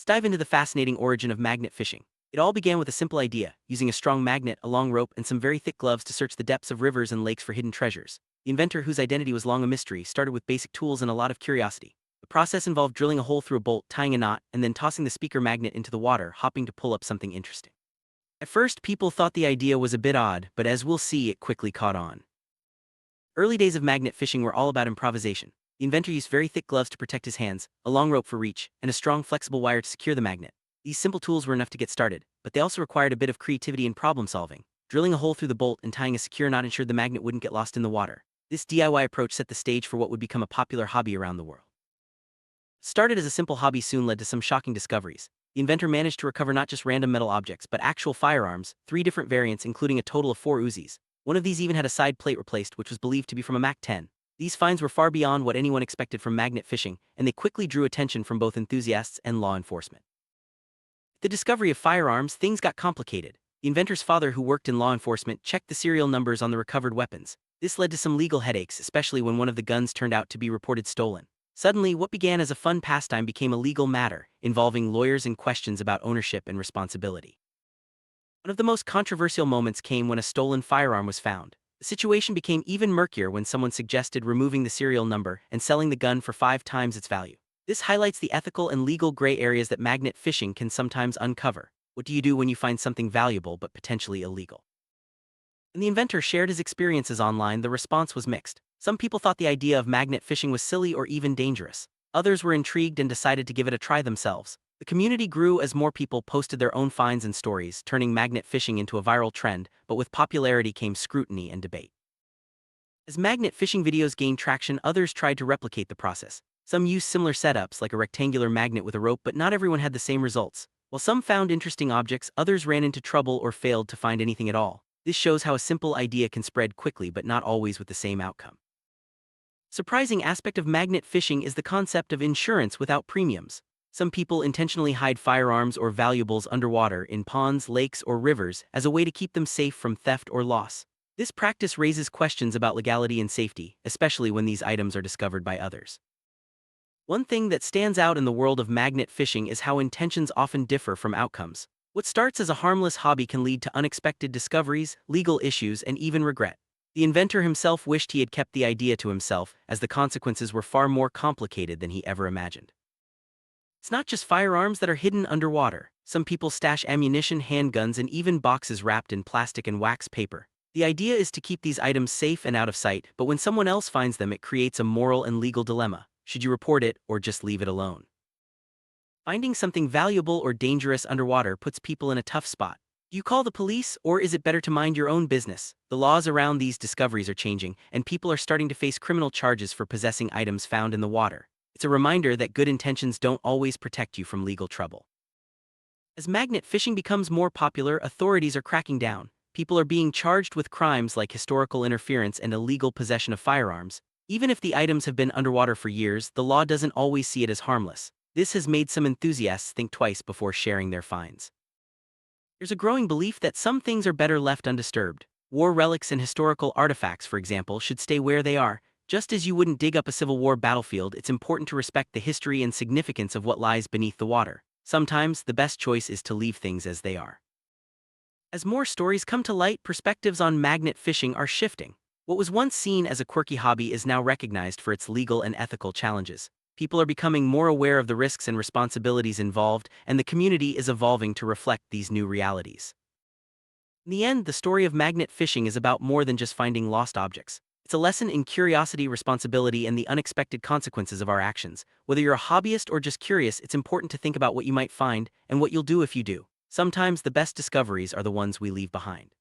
Let's dive into the fascinating origin of magnet fishing. It all began with a simple idea, using a strong magnet, a long rope, and some very thick gloves to search the depths of rivers and lakes for hidden treasures. The inventor, whose identity was long a mystery, started with basic tools and a lot of curiosity. The process involved drilling a hole through a bolt, tying a knot, and then tossing the speaker magnet into the water, hoping to pull up something interesting. At first, people thought the idea was a bit odd, but as we'll see, it quickly caught on. Early days of magnet fishing were all about improvisation. The inventor used very thick gloves to protect his hands, a long rope for reach, and a strong flexible wire to secure the magnet. These simple tools were enough to get started, but they also required a bit of creativity and problem solving. Drilling a hole through the bolt and tying a secure knot ensured the magnet wouldn't get lost in the water. This DIY approach set the stage for what would become a popular hobby around the world. Started as a simple hobby soon led to some shocking discoveries. The inventor managed to recover not just random metal objects, but actual firearms, 3 different variants including a total of 4 Uzis. One of these even had a side plate replaced, which was believed to be from a MAC-10. These finds were far beyond what anyone expected from magnet fishing, and they quickly drew attention from both enthusiasts and law enforcement. With the discovery of firearms, things got complicated. The inventor's father, who worked in law enforcement, checked the serial numbers on the recovered weapons. This led to some legal headaches, especially when one of the guns turned out to be reported stolen. Suddenly, what began as a fun pastime became a legal matter, involving lawyers and questions about ownership and responsibility. One of the most controversial moments came when a stolen firearm was found. The situation became even murkier when someone suggested removing the serial number and selling the gun for 5 times its value. This highlights the ethical and legal gray areas that magnet fishing can sometimes uncover. What do you do when you find something valuable but potentially illegal? When the inventor shared his experiences online, the response was mixed. Some people thought the idea of magnet fishing was silly or even dangerous. Others were intrigued and decided to give it a try themselves. The community grew as more people posted their own finds and stories, turning magnet fishing into a viral trend, but with popularity came scrutiny and debate. As magnet fishing videos gained traction, others tried to replicate the process. Some used similar setups, like a rectangular magnet with a rope, but not everyone had the same results. While some found interesting objects, others ran into trouble or failed to find anything at all. This shows how a simple idea can spread quickly, but not always with the same outcome. Surprising aspect of magnet fishing is the concept of insurance without premiums. Some people intentionally hide firearms or valuables underwater in ponds, lakes, or rivers as a way to keep them safe from theft or loss. This practice raises questions about legality and safety, especially when these items are discovered by others. One thing that stands out in the world of magnet fishing is how intentions often differ from outcomes. What starts as a harmless hobby can lead to unexpected discoveries, legal issues, and even regret. The inventor himself wished he had kept the idea to himself, as the consequences were far more complicated than he ever imagined. It's not just firearms that are hidden underwater. Some people stash ammunition, handguns, and even boxes wrapped in plastic and wax paper. The idea is to keep these items safe and out of sight, but when someone else finds them, it creates a moral and legal dilemma. Should you report it or just leave it alone? Finding something valuable or dangerous underwater puts people in a tough spot. Do you call the police, or is it better to mind your own business? The laws around these discoveries are changing, and people are starting to face criminal charges for possessing items found in the water. It's a reminder that good intentions don't always protect you from legal trouble. As magnet fishing becomes more popular, authorities are cracking down. People are being charged with crimes like historical interference and illegal possession of firearms. Even if the items have been underwater for years, the law doesn't always see it as harmless. This has made some enthusiasts think twice before sharing their finds. There's a growing belief that some things are better left undisturbed. War relics and historical artifacts, for example, should stay where they are. Just as you wouldn't dig up a Civil War battlefield, it's important to respect the history and significance of what lies beneath the water. Sometimes, the best choice is to leave things as they are. As more stories come to light, perspectives on magnet fishing are shifting. What was once seen as a quirky hobby is now recognized for its legal and ethical challenges. People are becoming more aware of the risks and responsibilities involved, and the community is evolving to reflect these new realities. In the end, the story of magnet fishing is about more than just finding lost objects. It's a lesson in curiosity, responsibility, and the unexpected consequences of our actions. Whether you're a hobbyist or just curious, it's important to think about what you might find and what you'll do if you do. Sometimes the best discoveries are the ones we leave behind.